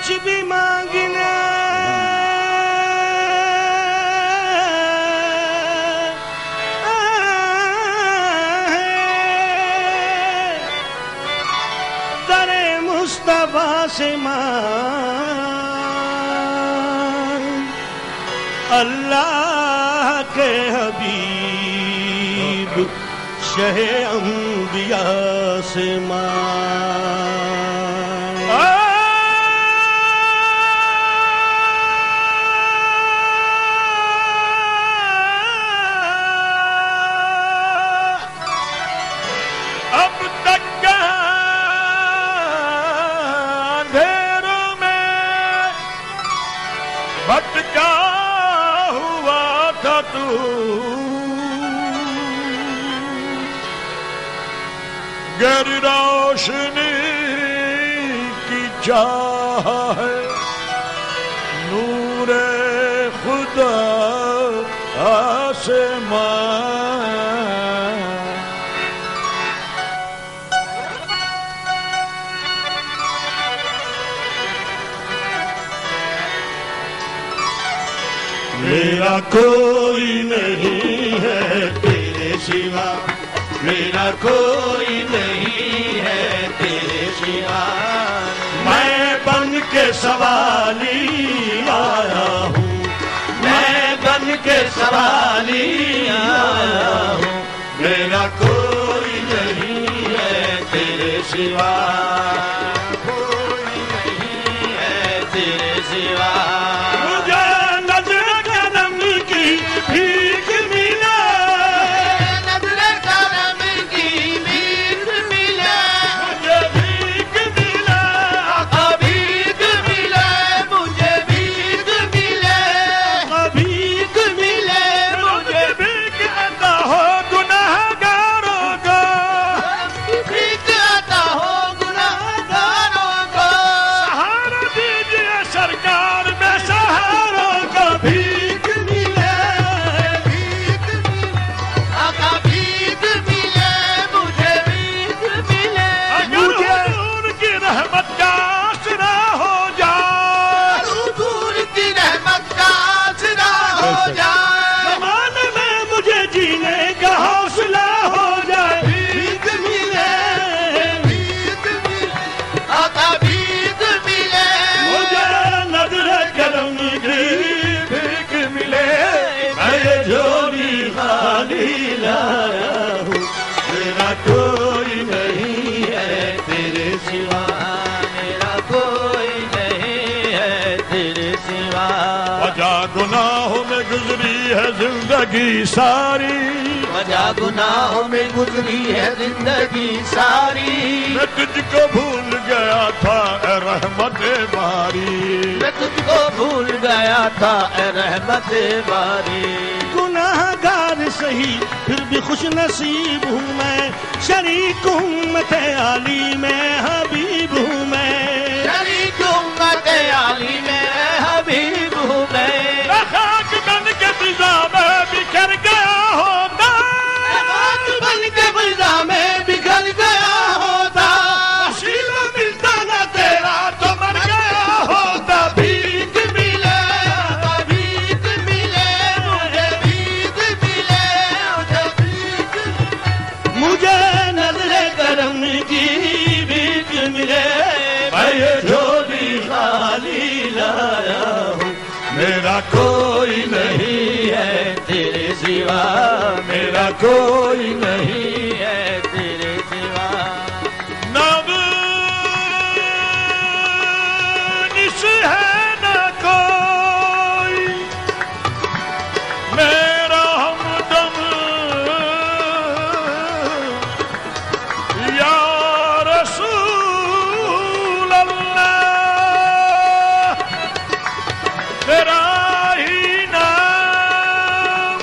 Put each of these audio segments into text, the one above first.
कुछ भी मांगना दरे मुस्तफा से मांग, अल्लाह के हबीब शहे अंबिया से मांग। अब तक अंधेरों में भटका हुआ था तू, गहरी रोशनी की चाह है, नूरे खुदा आसमां। मेरा कोई नहीं है तेरे सिवा, मेरा कोई नहीं है तेरे सिवा, मैं बन के सवाली आया हूँ, मैं बन के सवाली आया हूँ। मेरा कोई नहीं है तेरे सिवा, कोई नहीं है तेरे सिवा। भीख मिला, नज़रे करम की भीख मिला, मुझे भीख मिला, भीख मिले मुझे, भीख मिले, भीख मिले मुझे, भीख अता हो गुनाहगारों को, भीख अता हो गुनाहगारों को। सहारा दीजिए सरकार बेसहारों को, भीख मेरा कोई नहीं है तेरे सिवा, मेरा कोई नहीं है तेरे सिवा। वजह गुनाहों में गुजरी है जिंदगी सारी, वजह गुनाहों में गुजरी है जिंदगी सारी। मैं तुझको भूल गया था ए रहमत बारी, मैं तुझको भूल गया था ए रहमत बारी। गुनाहगार सही फिर भी खुश नसीब हूँ मैं, शरीक उम्मत आली में हबीब हूँ मैं, शरीक उम्मत आली में हबीब हूँ मैं। खाक बन के फिजा में बिखर गया होता, खाक बन के फिजा में बिखर गया होता, नसीब मिलता न तेरा तो मर गया होता। भीख मिले, भीख मिले मुझे, भीख मिले मुझे, भीख मुझे नज़रे करम की भीख मिले। मैं ये झोली खाली लाया हूँ, मेरा कोई नहीं है तेरे सिवा, मेरा कोई नहीं है तेरे सिवा। नब निश है न कोई मेरा हमदम, या रसूल अल्लाह, तेरा ही नाम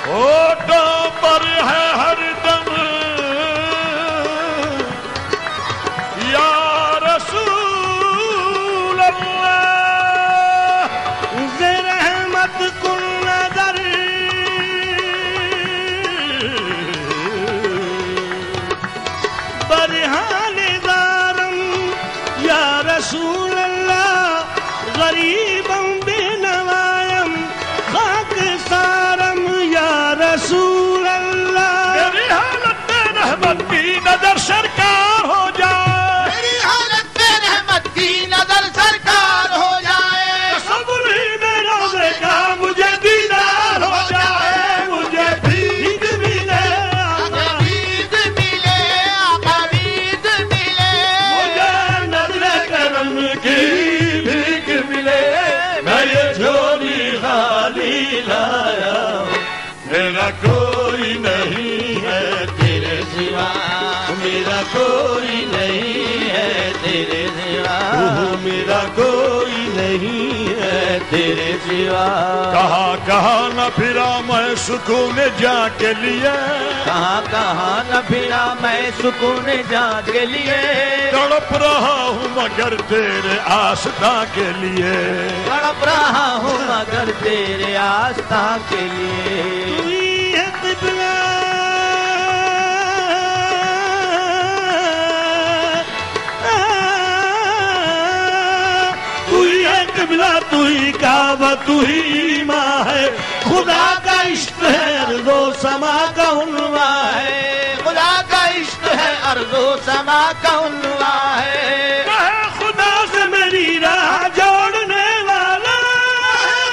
होठों पर है कोई नहीं है तेरे सिवा, मेरा कोई नहीं है तेरे सिवा, मेरा कोई नहीं है तेरे सिवा। कहाँ कहाँ न फिरा मैं सुकून जा के लिए, कहाँ कहाँ न फिरा मैं सुकून जा के लिए, तड़प रहा हूँ मगर तेरे आस्था के लिए, तड़प रहा हूँ मगर तेरे आस्था के लिए। तू ही है किबला, तू ही है किबला, तू ही काबा, तू ही माँ है। खुदा का इश्क है अर्ज़ो समा का उन्वा है, खुदा का इश्क है अर्ज़ो समा का उन्वा है। खुदा से मेरी राह जोड़ने वाला,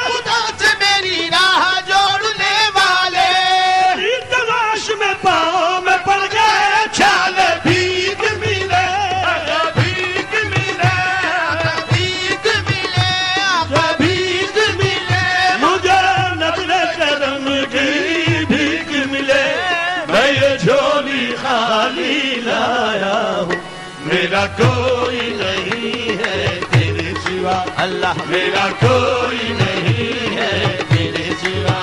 खुदा से मेरी राह जोड़ने वाले, तलाश में पाँव में पड़ गए छाले, भीख मिले, भीख मिले, भीख मिले, भीख मिले, मुझे नजरे करम की भीख मिले। मैं ये झोली खाली लाया हूँ, मेरा कोई नहीं है तेरे सिवा, अल्लाह मेरा कोई नहीं है तेरे सिवा,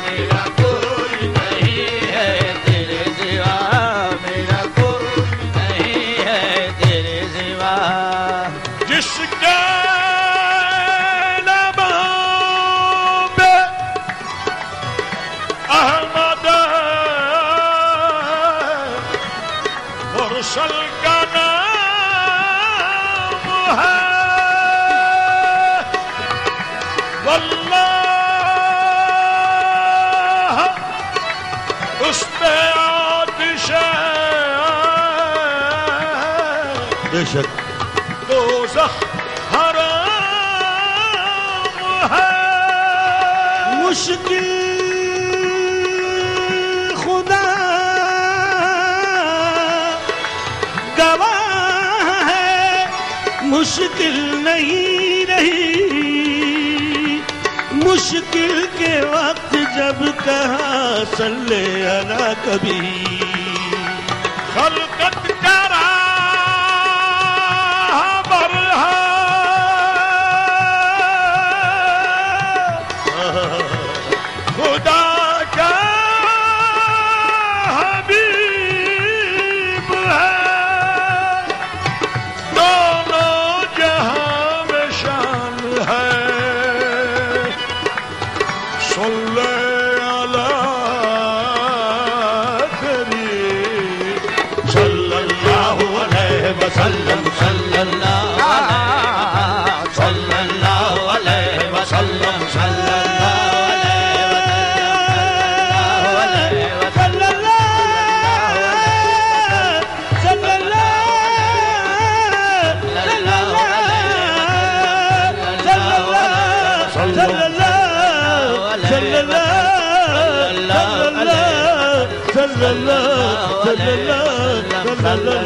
मेरा कोई नहीं है तेरे सिवा, मेरा कोई नहीं है तेरे सिवा। जिसके लबों पे अहमद मुरसल का नाम है, वल्लाह उस पे आतिश बेशक दोज़ख हराम है। मुश्किल खुदा गवाह है, मुश्किल नहीं रही, मुश्किल के वक्त जब कहा सल्ले अला कभी, खलकत करा बरहा, खुदा का हबीब है, दोनों जहां में शान है। सल्ले अला करीम सल्लल्लाहु अलैहि वसल्लम, सल्लल्लाहु अलैहि वसल्लम, सल्लल्लाहु अलैहि वसल्लम, सल्लल्लाहु अलैहि वसल्लम।